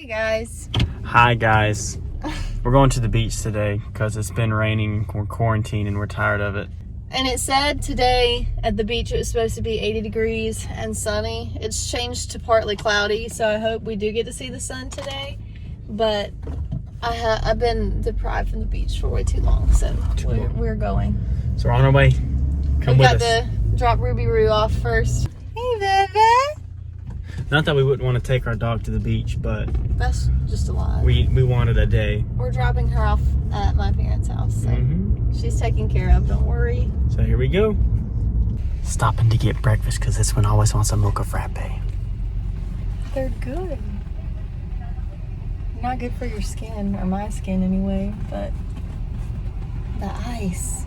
Hey guys. Hi guys. We're going to the beach today because it's been raining. We're quarantined and we're tired of it. And it said today at the beach it was supposed to be 80 degrees and sunny. It's changed to partly cloudy, so I hope we do get to see the sun today. But I've been deprived from the beach for way too long, so we're going. So we're on our way. Come we with got us. to drop Ruby Roo off first. Hey, Bebe. Not that we wouldn't want to take our dog to the beach, but That's just a lie. we wanted a day. We're dropping her off at my parents' house, so she's taken care of. Don't worry. So here we go. Stopping to get breakfast because this one always wants a mocha frappe. They're good. Not good for your skin, or my skin anyway, but the ice.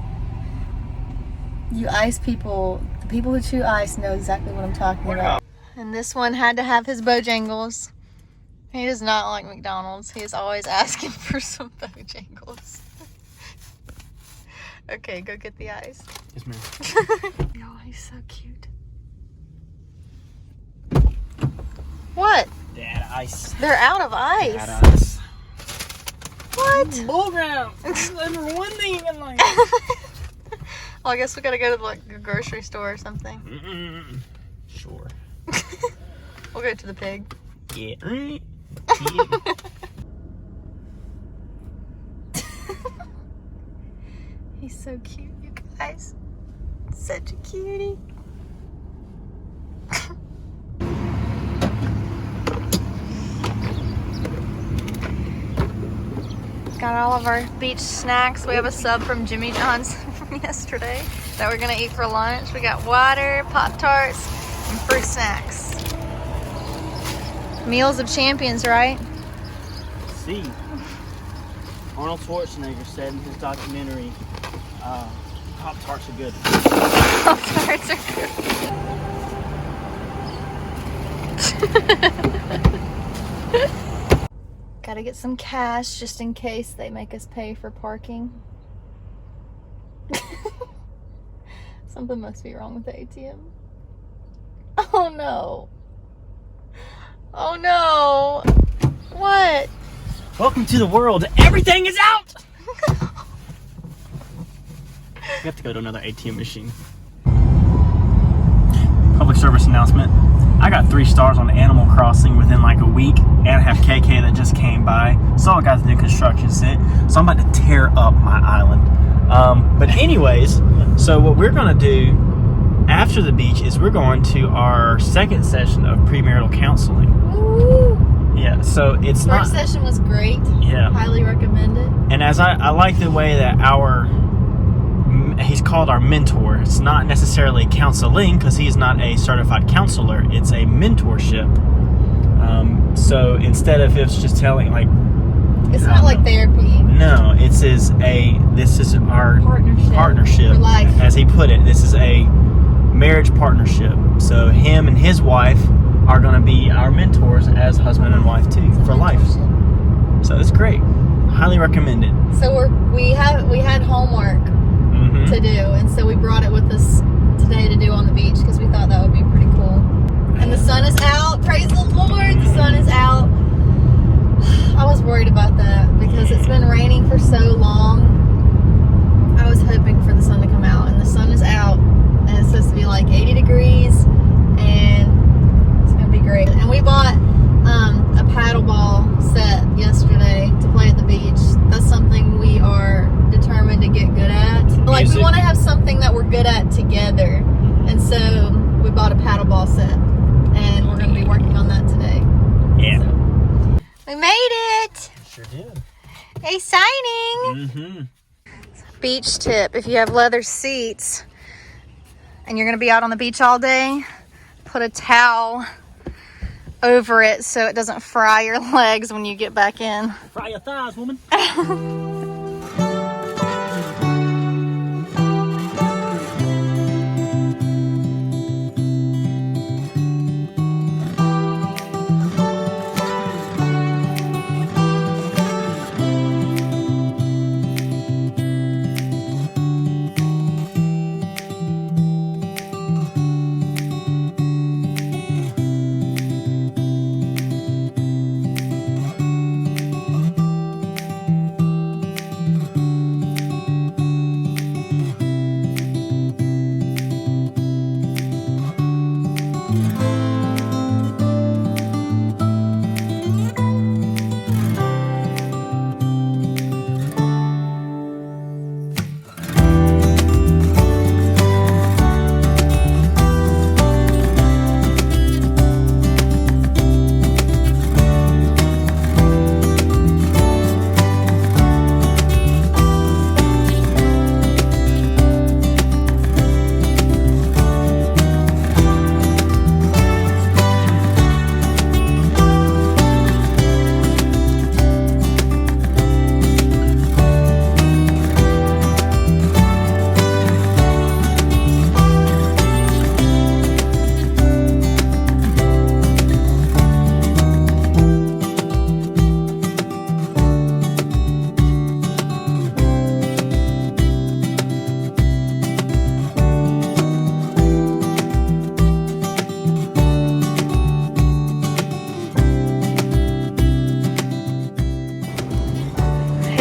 You ice people, the people who chew ice know exactly what I'm talking about. And this one had to have his Bojangles. He does not like McDonald's. He is always asking for some Bojangles. Okay, go get the ice. Yes, ma'am. Oh, he's so cute. What? Dad ice. They're out of ice. Dad ice. What? Bull ground. That's the number one thing in life. Well, I guess we gotta go to like a grocery store or something. Sure. We'll go to the pig. Yeah. He's so cute, you guys. Such a cutie. Got all of our beach snacks. We have a sub from Jimmy John's from yesterday that we're gonna eat for lunch. We got water, Pop-Tarts, and fruit snacks. Meals of champions, right? See, Arnold Schwarzenegger said in his documentary, Pop-Tarts are good. Pop-Tarts are good. Gotta get some cash just in case they make us pay for parking. Something must be wrong with the ATM. Oh no. Oh no. What? Welcome to the world. Everything is out. We have to go to another ATM machine. Public service announcement. I got 3 stars on Animal Crossing within like a week, and I have KK that just came by. Saw a guy that did construction sit, so I'm about to tear up my island. But anyways, so what we're gonna do after the beach is we're going to our second session of premarital counseling. Woo. Yeah, so it's not. First session was great. Yeah. Highly recommend it. And as I like the way that he's called our mentor. It's not necessarily counseling because he's not a certified counselor. It's a mentorship. So instead of it's just telling like, It's not like therapy. no, this is our partnership for life. as he put it. This is a marriage partnership. So him and his wife are going to be our mentors as husband and wife too for life. So it's great. Highly recommend it. So we had homework to do, and so we brought it with us today to do on the beach because we thought that would be pretty cool. And the sun is out. Praise the Lord, the sun is out. I was worried about that because it's been raining for so long. I was hoping for the sun to come out, and the sun is out, and it's supposed to be like 80 degrees, and it's gonna be great. And we bought a paddle ball set yesterday to play at the beach. That's something we are determined to get good at. Like, we want to have something that we're good at together, and so we bought a paddle ball set, and we're going to be working on that today. Yeah. So, we made it. Sure did. Exciting. Beach tip: if you have leather seats and you're going to be out on the beach all day, put a towel over it so it doesn't fry your legs when you get back in. Fry your thighs, woman.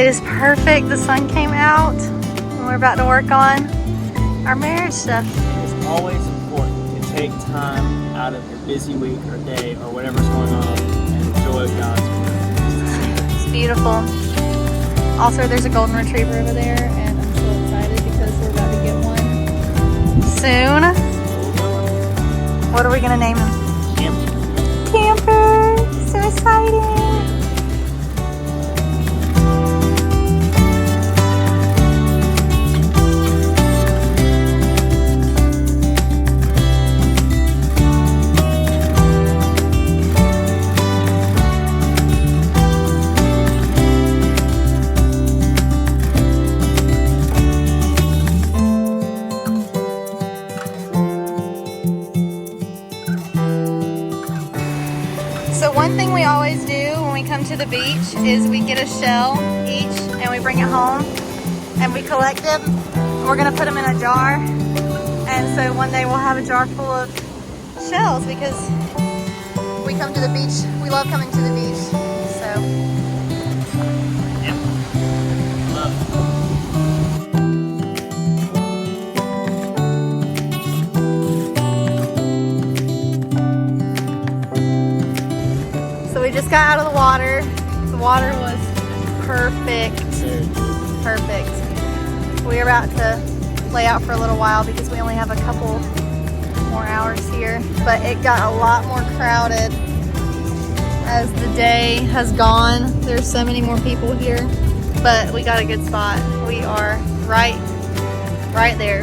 It is perfect. The sun came out and we're about to work on our marriage stuff. It's always important to take time out of your busy week or day or whatever's going on and enjoy God's word. It's beautiful. Also, there's a golden retriever over there, and I'm so excited because we're about to get one soon. What are we gonna name him? Camper. Camper. So exciting. So one thing we always do when we come to the beach is we get a shell each and we bring it home and we collect them. We're gonna put them in a jar, and so one day we'll have a jar full of shells because we come to the beach. We love coming to the beach. So Yep. Love it. we just got out of the water. The water was perfect. Perfect. We're about to lay out for a little while because we only have a couple more hours here, but it got a lot more crowded as the day has gone. There's so many more people here, but we got a good spot. We are right there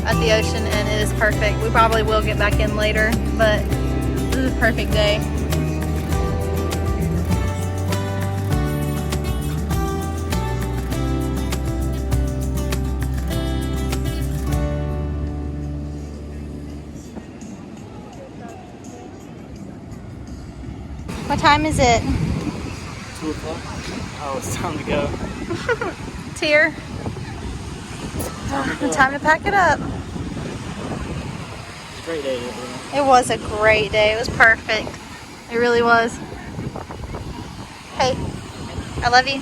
at the ocean, and it is perfect. We probably will get back in later, but this is a perfect day. What time is it? 2 o'clock. Oh, it's time to go. Tear. Time to pack it up. It's a great day, everyone. It was a great day. It was perfect. It really was. Hey, I love you.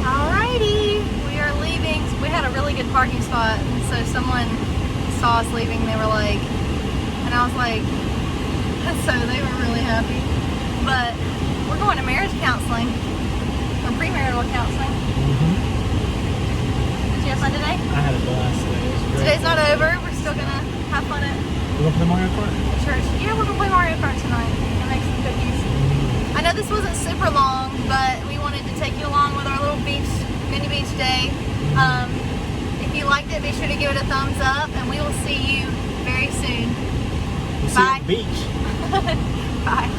Alrighty, we are leaving. We had a really good parking spot, and so someone saw us leaving. They were like, and I was like, so they were really happy. But we're going to marriage counseling, or premarital counseling. Did you have fun today? I had a blast today. It was great. Today's not over. We're still gonna have fun at You gonna play Mario Kart? church. Yeah, we're gonna play Mario Kart tonight and make some cookies. I know this wasn't super long, but we wanted to take you along with our little mini beach day. If you liked it, be sure to give it a thumbs up, and we will see you very soon. We'll see you Bye. at the beach. Bye.